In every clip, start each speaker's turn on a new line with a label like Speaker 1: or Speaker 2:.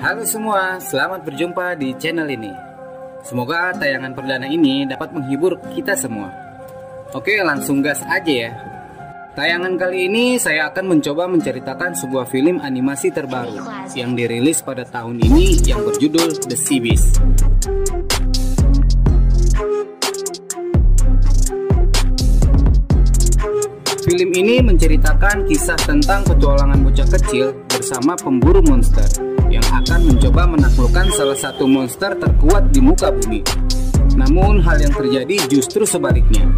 Speaker 1: Halo semua, selamat berjumpa di channel ini. Semoga tayangan perdana ini dapat menghibur kita semua. Oke, langsung gas aja ya. Tayangan kali ini saya akan mencoba menceritakan sebuah film animasi terbaru yang dirilis pada tahun ini yang berjudul The Sea Beast. Film ini menceritakan kisah tentang petualangan bocah kecil bersama pemburu monster yang akan mencoba menaklukkan salah satu monster terkuat di muka bumi. Namun hal yang terjadi justru sebaliknya.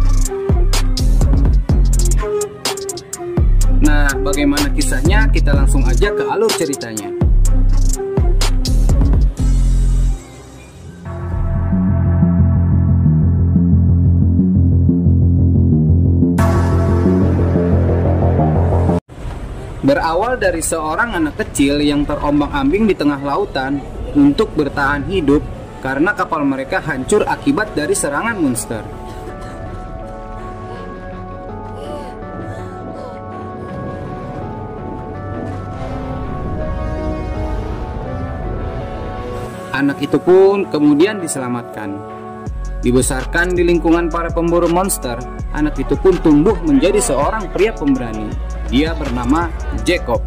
Speaker 1: Nah, bagaimana kisahnya? Kita langsung aja ke alur ceritanya. Berawal dari seorang anak kecil yang terombang-ambing di tengah lautan untuk bertahan hidup karena kapal mereka hancur akibat dari serangan monster. Anak itu pun kemudian diselamatkan. Dibesarkan di lingkungan para pemburu monster, anak itu pun tumbuh menjadi seorang pria pemberani. Dia bernama Jacob.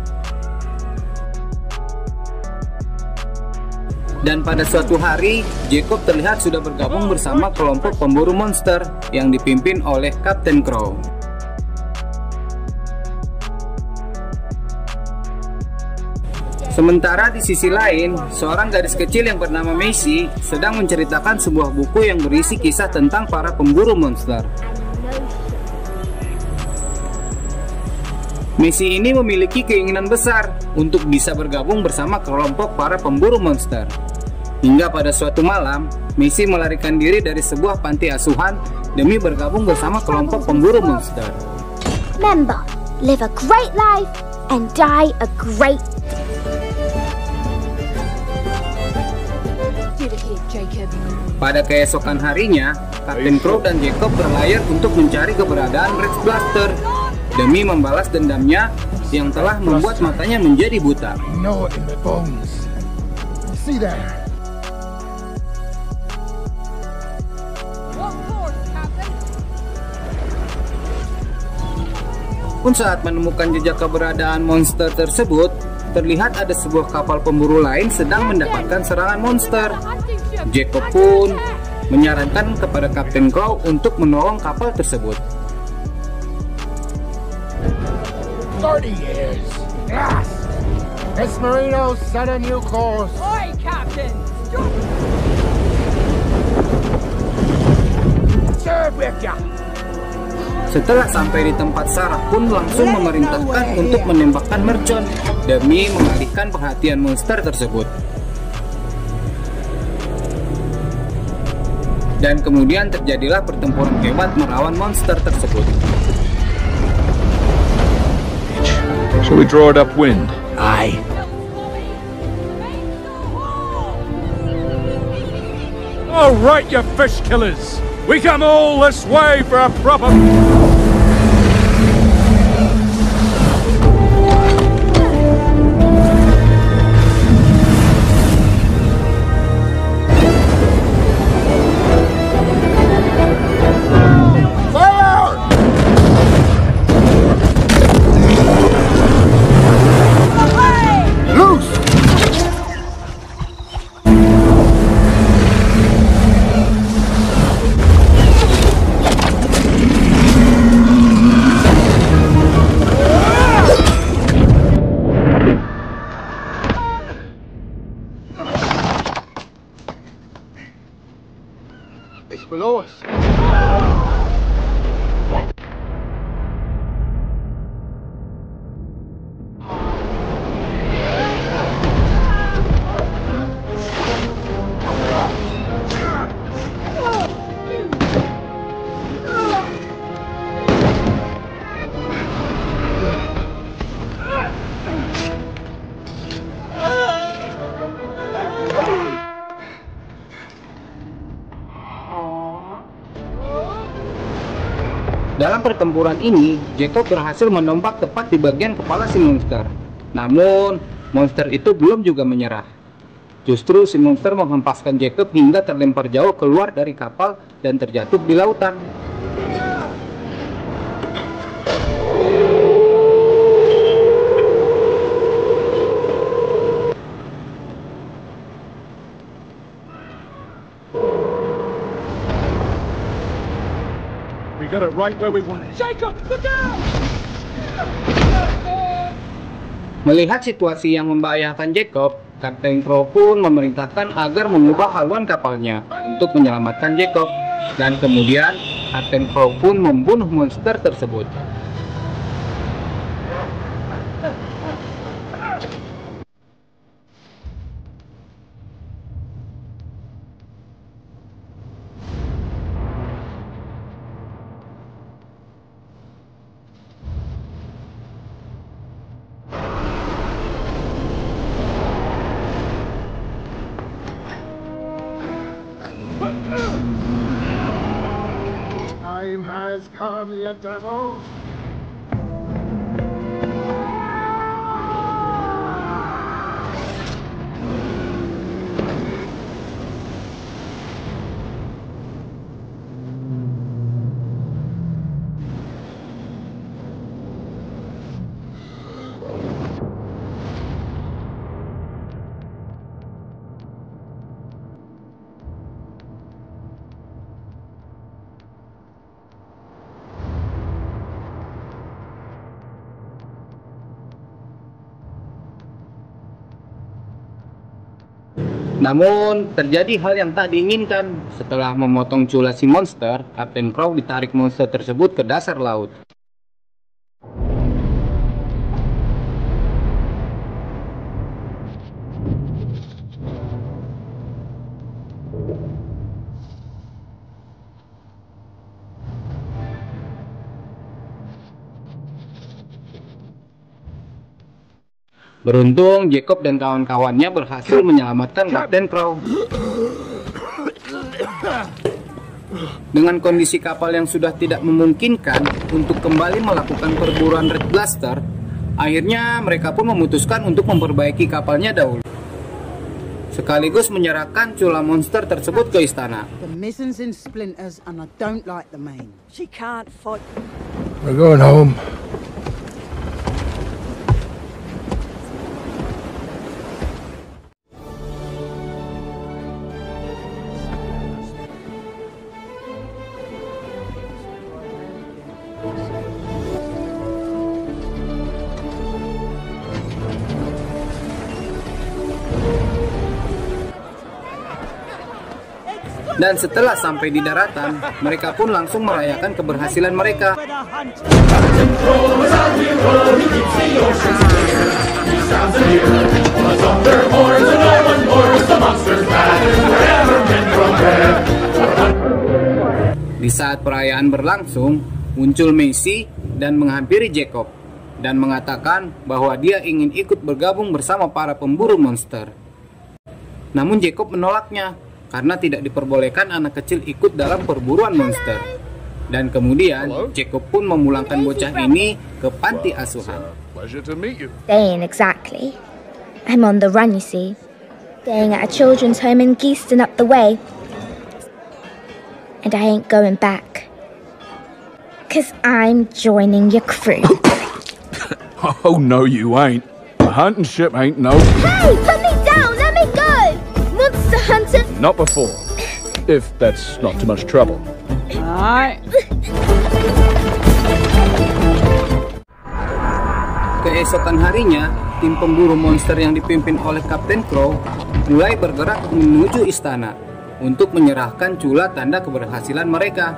Speaker 1: Dan pada suatu hari, Jacob terlihat sudah bergabung bersama kelompok pemburu monster yang dipimpin oleh Kapten Crow. Sementara di sisi lain, seorang gadis kecil yang bernama Macy sedang menceritakan sebuah buku yang berisi kisah tentang para pemburu monster. Macy ini memiliki keinginan besar untuk bisa bergabung bersama kelompok para pemburu monster. Hingga pada suatu malam, Macy melarikan diri dari sebuah panti asuhan demi bergabung bersama kelompok pemburu monster.
Speaker 2: Remember, live a great life and die a great death.
Speaker 1: Pada keesokan harinya, Kapten Crow dan Jacob berlayar untuk mencari keberadaan Red Blaster demi membalas dendamnya yang telah membuat matanya menjadi buta. Pun saat menemukan jejak keberadaan monster tersebut, terlihat ada sebuah kapal pemburu lain sedang mendapatkan serangan monster. Jacob pun menyarankan kepada Kapten Crow untuk menolong kapal tersebut.
Speaker 3: 30 years. Yes! Esmerino set a new course.
Speaker 4: Oi, Captain!
Speaker 3: Serve with ya!
Speaker 1: Setelah sampai di tempat, Sarah pun langsung memerintahkan untuk menembakkan mercon demi mengalihkan perhatian monster tersebut. Dan kemudian terjadilah pertempuran hebat melawan monster tersebut.
Speaker 5: Shall we draw it upwind?
Speaker 3: Aye.
Speaker 5: All right, you fish killers! We come all this way for a proper...
Speaker 3: It's below us.
Speaker 1: Dalam pertempuran ini, Jacob berhasil menompak tepat di bagian kepala si monster. Namun, monster itu belum juga menyerah. Justru si monster menghempaskan Jacob hingga terlempar jauh keluar dari kapal dan terjatuh di lautan.
Speaker 5: We got it right where we want it. Jacob, look out!
Speaker 1: Melihat situasi yang membahayakan Jacob, Kapten Crow pun memerintahkan agar mengubah haluan kapalnya untuk menyelamatkan Jacob. Dan kemudian, Kapten Crow pun membunuh monster tersebut.
Speaker 3: Time has come, you devil.
Speaker 1: Namun, terjadi hal yang tak diinginkan. Setelah memotong cula si monster, Kapten Crow ditarik monster tersebut ke dasar laut. Beruntung, Jacob dan kawan-kawannya berhasil menyelamatkan Kapten Crow. Dengan kondisi kapal yang sudah tidak memungkinkan untuk kembali melakukan perburuan Red Blaster, akhirnya mereka pun memutuskan untuk memperbaiki kapalnya dahulu, sekaligus menyerahkan cula monster tersebut ke istana.
Speaker 4: The mission's in splinters and I don't like the main.
Speaker 6: She can't fight.
Speaker 3: We're going home.
Speaker 1: Dan setelah sampai di daratan, mereka pun langsung merayakan keberhasilan mereka. Di saat perayaan berlangsung, muncul Macy dan menghampiri Jacob dan mengatakan bahwa dia ingin ikut bergabung bersama para pemburu monster. Namun Jacob menolaknya karena tidak diperbolehkan anak kecil ikut dalam perburuan monster. Dan kemudian Jacob pun memulangkan bocah ini ke panti asuhan.
Speaker 5: Pleasure to meet you.
Speaker 2: Staying exactly. I'm on the run, you see. Staying at a children's home in Geeston up the way. And I ain't going back. 'Cause I'm joining your crew.
Speaker 5: Oh, no, you ain't. A hunting ship ain't no...
Speaker 2: Hey, put me down! Let me go! Monster hunter!
Speaker 5: Not before. If that's not too much trouble.
Speaker 4: Alright.
Speaker 1: Keesokan harinya, tim pemburu monster yang dipimpin oleh Kapten Crow mulai bergerak menuju istana untuk menyerahkan cula tanda keberhasilan mereka.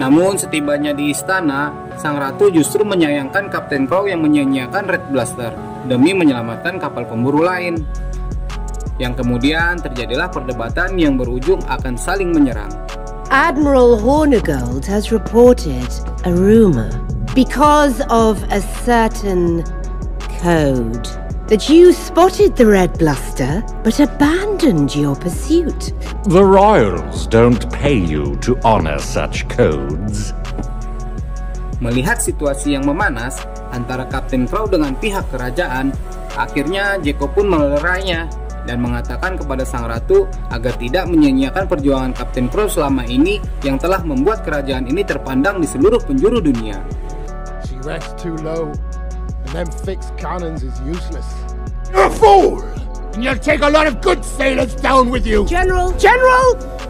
Speaker 1: Namun setibanya di istana, sang ratu justru menyayangkan Kapten Crow yang menyia-nyiakan Red Blaster demi menyelamatkan kapal pemburu lain. Yang kemudian terjadilah perdebatan yang berujung akan saling menyerang.
Speaker 7: Admiral Hornigold has reported a rumor because of a certain code that you spotted the Red Blaster but abandoned your pursuit.
Speaker 8: The royals don't pay you to honor such codes.
Speaker 1: Melihat situasi yang memanas, antara Kapten Crow dengan pihak kerajaan, akhirnya Jacob pun melerainya dan mengatakan kepada sang ratu agar tidak menyia-nyiakan perjuangan Kapten Crow selama ini yang telah membuat kerajaan ini terpandang di seluruh penjuru dunia.
Speaker 3: She rests too low, and them fixed cannons is useless. You're a fool! And you'll take a lot of good sailors down with you!
Speaker 7: General!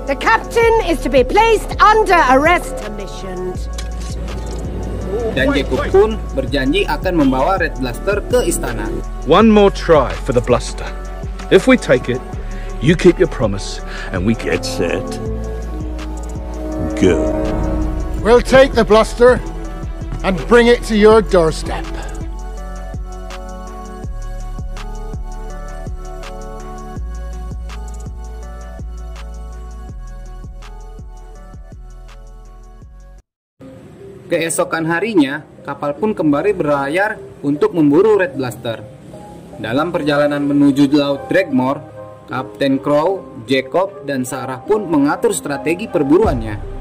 Speaker 7: The captain is to be placed under arrest. Commissioned.
Speaker 1: Dan Jacob pun berjanji akan membawa Red Blaster ke istana.
Speaker 5: One more try for the Bluster. If we take it, you keep your promise, and we get set. Go.
Speaker 3: We'll take the Bluster and bring it to your doorstep.
Speaker 1: Keesokan harinya, kapal pun kembali berlayar untuk memburu Red Blaster. Dalam perjalanan menuju Laut Drakemore, Kapten Crow, Jacob, dan Sarah pun mengatur strategi perburuannya.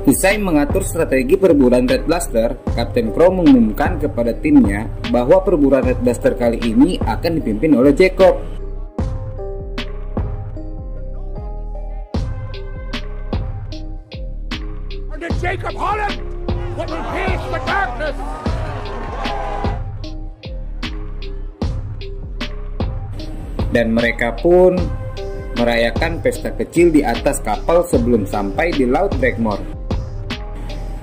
Speaker 1: Usai mengatur strategi perburuan Red Blaster, Kapten Crow mengumumkan kepada timnya bahwa perburuan Red Blaster kali ini akan dipimpin oleh Jacob.
Speaker 3: Under Jacob Holland, what will pierce the darkness?
Speaker 1: Dan mereka pun merayakan pesta kecil di atas kapal sebelum sampai di Laut Drakemore.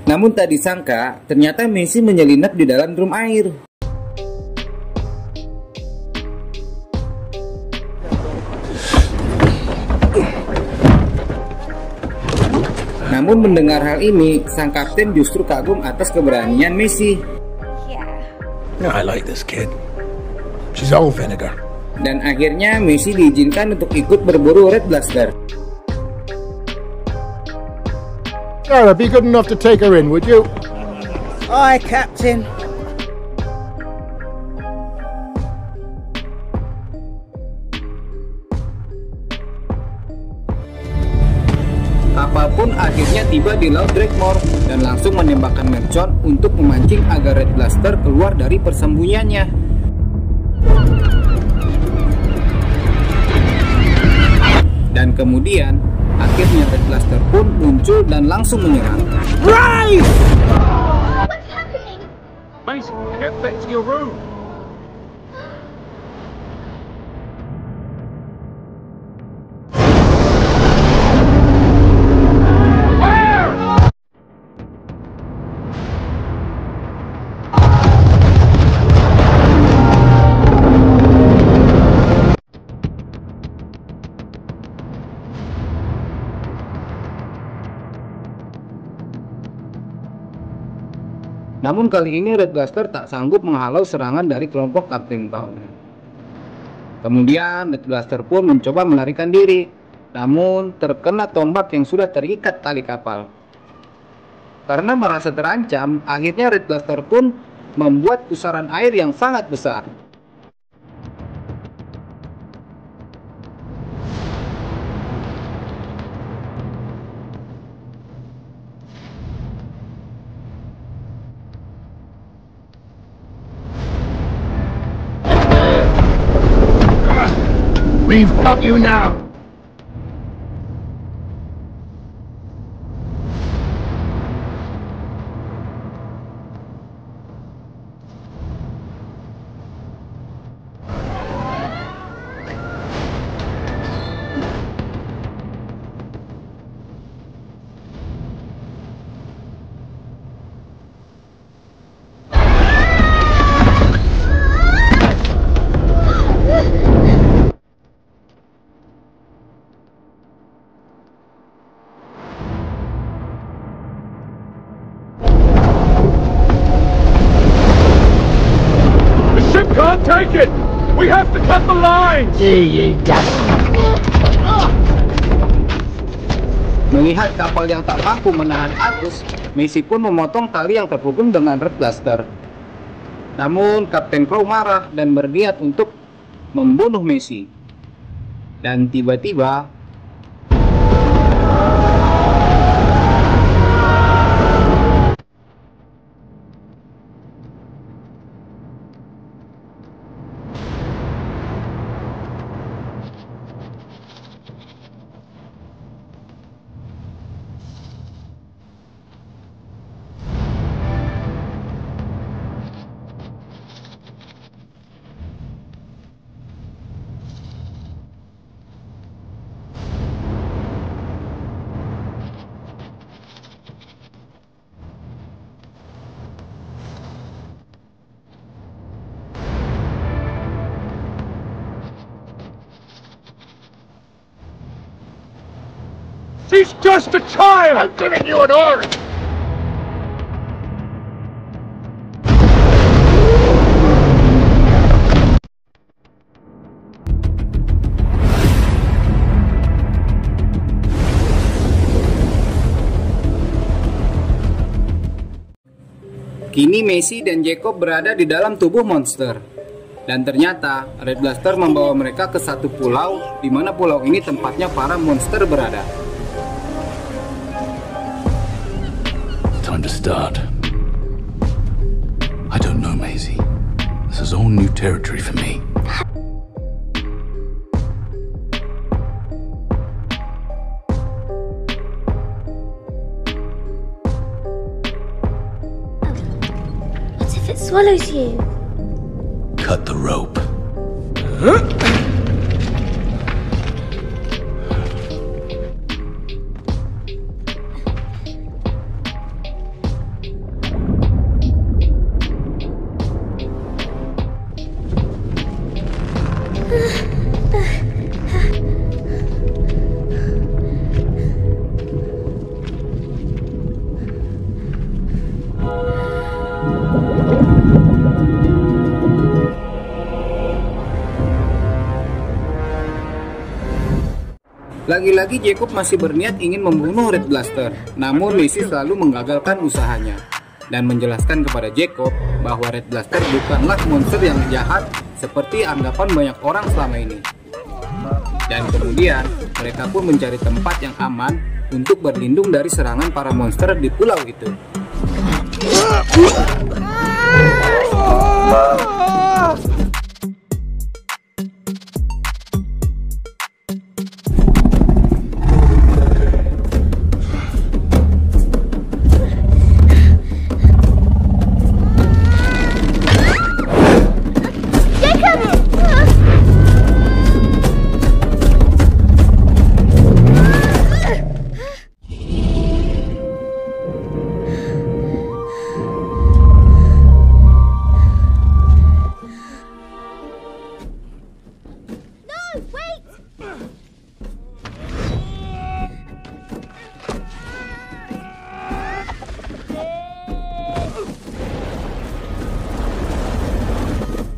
Speaker 1: Namun tak disangka, ternyata Macy menyelinap di dalam drum air. Namun mendengar hal ini, sang kapten justru kagum atas keberanian Macy.
Speaker 3: I like this kid. She's all vinegar.
Speaker 1: Dan akhirnya Macy diizinkan untuk ikut berburu Red Blaster.
Speaker 3: Sarah, be good enough to take her in, would you?
Speaker 4: Aye, Captain.
Speaker 1: Kapal pun akhirnya tiba di Laut Drakemore dan langsung menembakkan mercon untuk memancing agar Red Blaster keluar dari persembunyiannya. Dan kemudian akhirnya Red Blaster pun muncul dan langsung menyerang.
Speaker 3: Rise!
Speaker 2: What's happening?
Speaker 5: Mason, get back to your room.
Speaker 1: Namun kali ini Red Blaster tak sanggup menghalau serangan dari kelompok Kapten Crow. Kemudian Red Blaster pun mencoba melarikan diri, namun terkena tombak yang sudah terikat tali kapal. Karena merasa terancam, akhirnya Red Blaster pun membuat pusaran air yang sangat besar.
Speaker 3: We've got you now!
Speaker 5: Can't take it! We have to cut the line!
Speaker 1: Melihat kapal yang tak mampu menahan arus, Macy pun memotong tali yang terhubung dengan Red Blaster. Namun Kapten Crow marah dan berniat untuk membunuh Messi. Dan tiba-tiba
Speaker 5: She's just a child!
Speaker 3: I'm giving you an order!
Speaker 1: kini Messi dan Jacob berada di dalam tubuh monster. Dan ternyata Red Blaster membawa mereka ke satu pulau, di mana pulau ini tempatnya para monster berada.
Speaker 5: Time to start. I don't know, Maisie. This is all new territory for me.
Speaker 2: What if it swallows you?
Speaker 5: Cut the rope.
Speaker 1: Lagi-lagi Jacob masih berniat ingin membunuh Red Blaster, namun Messi selalu menggagalkan usahanya dan menjelaskan kepada Jacob bahwa Red Blaster bukanlah monster yang jahat seperti anggapan banyak orang selama ini. Dan kemudian mereka pun mencari tempat yang aman untuk berlindung dari serangan para monster di pulau itu.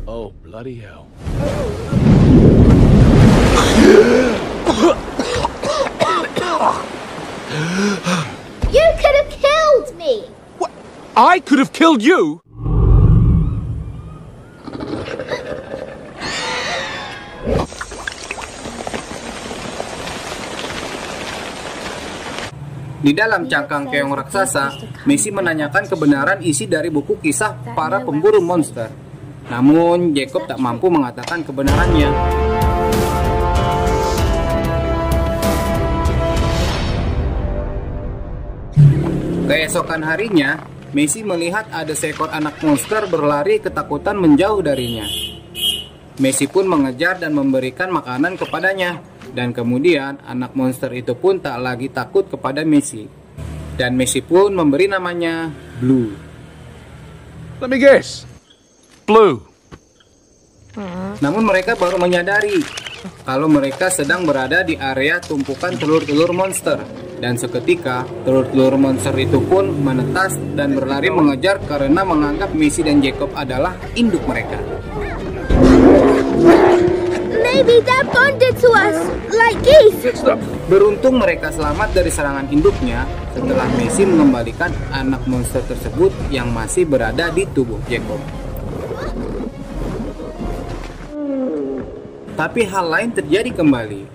Speaker 5: Oh, bloody hell.
Speaker 2: You could have killed me!
Speaker 5: What? I could have killed you?
Speaker 1: Di dalam cangkang keong raksasa, Messi menanyakan kebenaran isi dari buku kisah para pemburu monster. Namun Jacob tak mampu mengatakan kebenarannya. Keesokan harinya, Messi melihat ada seekor anak monster berlari ketakutan menjauh darinya. Messi pun mengejar dan memberikan makanan kepadanya. Dan kemudian anak monster itu pun tak lagi takut kepada Messi. Dan Messi pun memberi namanya Blue.
Speaker 5: Let me guess. Blue.
Speaker 1: Namun mereka baru menyadari kalau mereka sedang berada di area tumpukan telur-telur monster. Dan seketika telur-telur monster itu pun menetas dan berlari mengejar karena menganggap Messi dan Jacob adalah induk mereka.
Speaker 2: Maybe they're bonded to us, like geese.
Speaker 1: Beruntung mereka selamat dari serangan induknya setelah Messi mengembalikan anak monster tersebut yang masih berada di tubuh Jacob. Tapi hal lain terjadi kembali.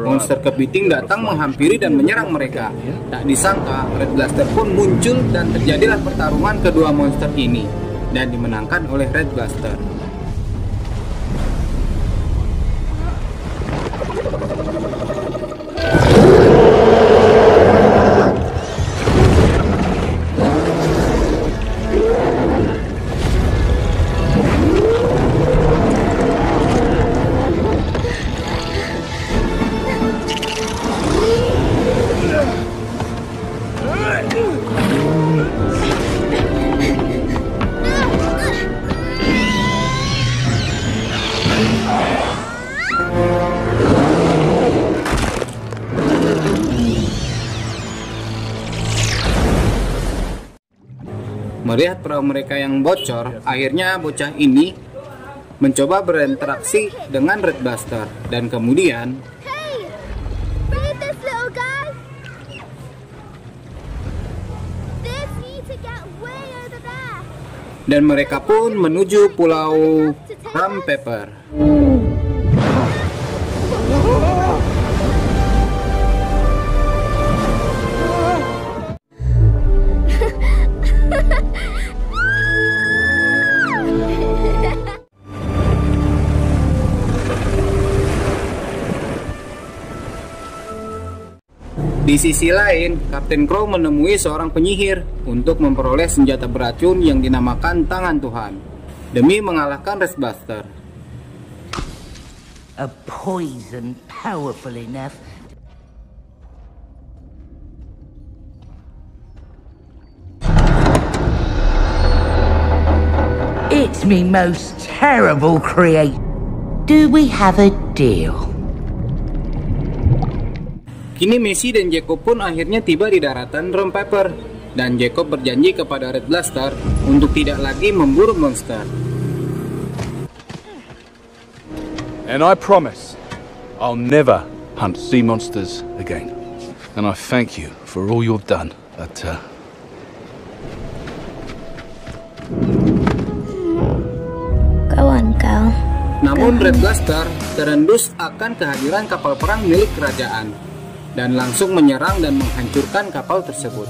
Speaker 1: Monster kepiting datang menghampiri dan menyerang mereka. Tak disangka, Red Blaster pun muncul dan terjadilah pertarungan kedua monster ini dan dimenangkan oleh Red Blaster. Melihat perahu mereka yang bocor, akhirnya bocah ini mencoba berinteraksi dengan Red Blaster dan kemudian
Speaker 2: Hey! Save this little guy! This needs to get way over there.
Speaker 1: dan mereka pun menuju Pulau Rum Pepper. Di sisi lain, Kapten Crow menemui seorang penyihir untuk memperoleh senjata beracun yang dinamakan Tangan Tuhan demi mengalahkan Red Blaster.
Speaker 6: A poison powerful enough. It's me most terrible create. Do we have a deal?
Speaker 1: Kini Messi dan Jacob pun akhirnya tiba di daratan Rum Pepper, dan Jacob berjanji kepada Red Blaster untuk tidak lagi memburu monster.
Speaker 5: And I promise I'll never hunt sea monsters again. And I thank you for all you've done, but
Speaker 2: Go on, girl.
Speaker 1: Namun Red Blaster terendus akan kehadiran kapal perang milik kerajaan dan langsung menyerang dan menghancurkan kapal tersebut.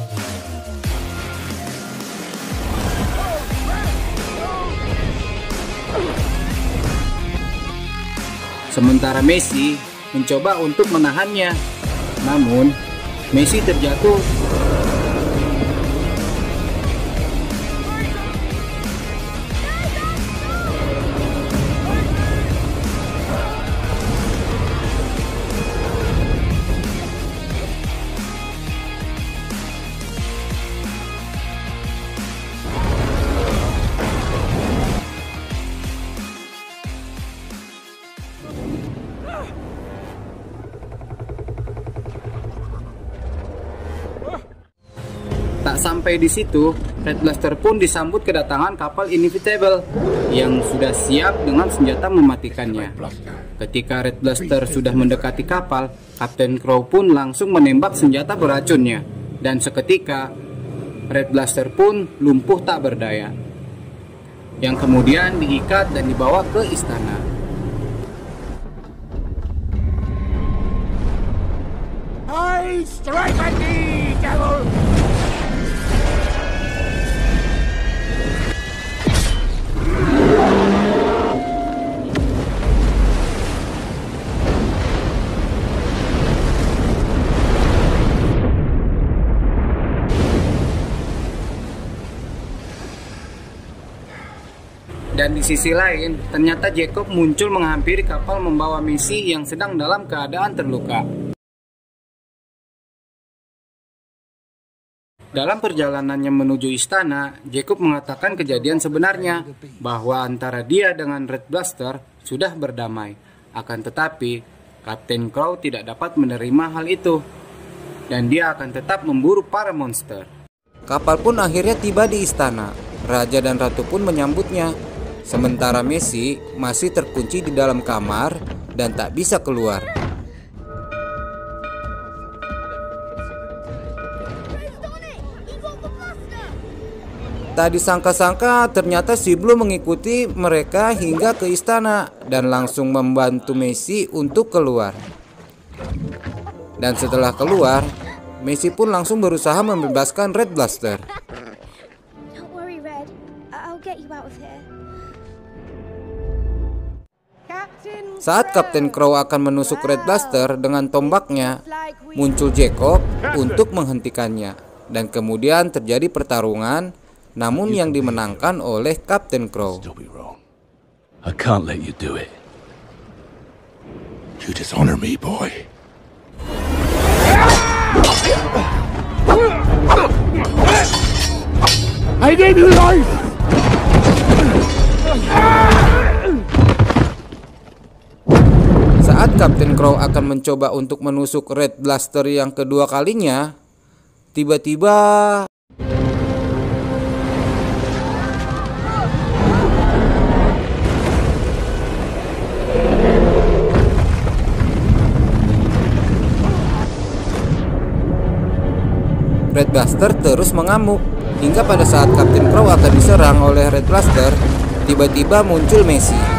Speaker 1: Sementara Messi mencoba untuk menahannya, namun Messi terjatuh. Tak sampai di situ, Red Blaster pun disambut kedatangan kapal Inevitable yang sudah siap dengan senjata mematikannya. Ketika Red Blaster sudah mendekati kapal, Kapten Crow pun langsung menembak senjata beracunnya, dan seketika Red Blaster pun lumpuh tak berdaya, yang kemudian diikat dan dibawa ke istana.
Speaker 3: I strike at thee, devil!
Speaker 1: Dan di sisi lain, ternyata Jacob muncul menghampiri kapal membawa Messi yang sedang dalam keadaan terluka. Dalam perjalanannya menuju istana, Jacob mengatakan kejadian sebenarnya, bahwa antara dia dengan Red Blaster sudah berdamai. Akan tetapi, Kapten Crow tidak dapat menerima hal itu, dan dia akan tetap memburu para monster. Kapal pun akhirnya tiba di istana. Raja dan Ratu pun menyambutnya. Sementara Messi masih terkunci di dalam kamar dan tak bisa keluar. Tak disangka-sangka ternyata si Blue mengikuti mereka hingga ke istana dan langsung membantu Messi untuk keluar. Dan setelah keluar, Messi pun langsung berusaha membebaskan Red Blaster.
Speaker 2: Don't worry, Red. I'll get you out of here.
Speaker 1: Saat Kapten Crow akan menusuk Red Blaster dengan tombaknya, muncul Jacob untuk menghentikannya. Dan kemudian terjadi pertarungan, namun yang dimenangkan oleh Kapten Crow.
Speaker 5: I can't let you do it.
Speaker 3: You dishonor me, boy. I gave you life!
Speaker 1: Saat Kapten Crow akan mencoba untuk menusuk Red Blaster yang kedua kalinya, tiba-tiba Red Blaster terus mengamuk hingga pada saat Kapten Crow akan diserang oleh Red Blaster, tiba-tiba muncul Messi.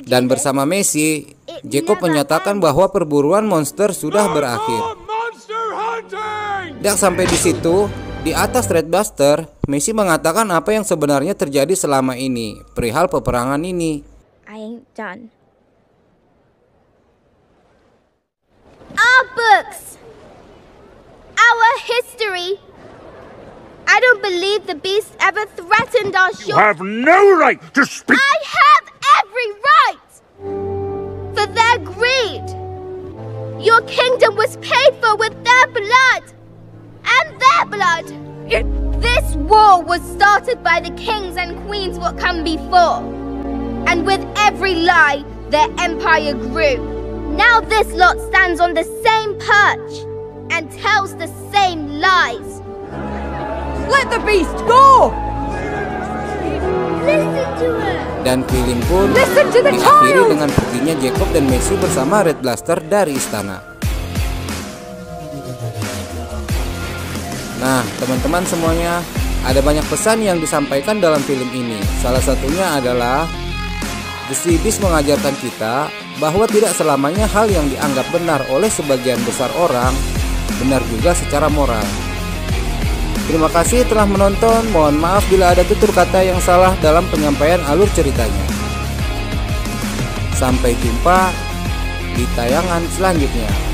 Speaker 1: Dan bersama Messi, Jacob menyatakan bahwa perburuan monster sudah berakhir. Dan sampai di situ, di atas Red Blaster, Messi mengatakan apa yang sebenarnya terjadi selama ini perihal peperangan ini.
Speaker 2: I ain't done. Our books, our history. I don't believe the beast ever threatened our shore.
Speaker 3: You have no right to speak!
Speaker 2: I have every right! For their greed! Your kingdom was paid for with their blood! And their blood! This war was started by the kings and queens what come before. And with every lie, their empire grew. Now this lot stands on the same perch and tells the same lies.
Speaker 7: Let the beast go!
Speaker 2: Listen to her!
Speaker 1: Dan film pun
Speaker 7: Listen to the
Speaker 1: diakhiri
Speaker 7: child!
Speaker 1: dengan perginya Jacob dan Messi bersama Red Blaster dari istana. Nah, teman-teman semuanya, ada banyak pesan yang disampaikan dalam film ini. Salah satunya adalah The Sea Beast mengajarkan kita bahwa tidak selamanya hal yang dianggap benar oleh sebagian besar orang benar juga secara moral. Terima kasih telah menonton. Mohon maaf bila ada tutur kata yang salah dalam penyampaian alur ceritanya. Sampai jumpa di tayangan selanjutnya.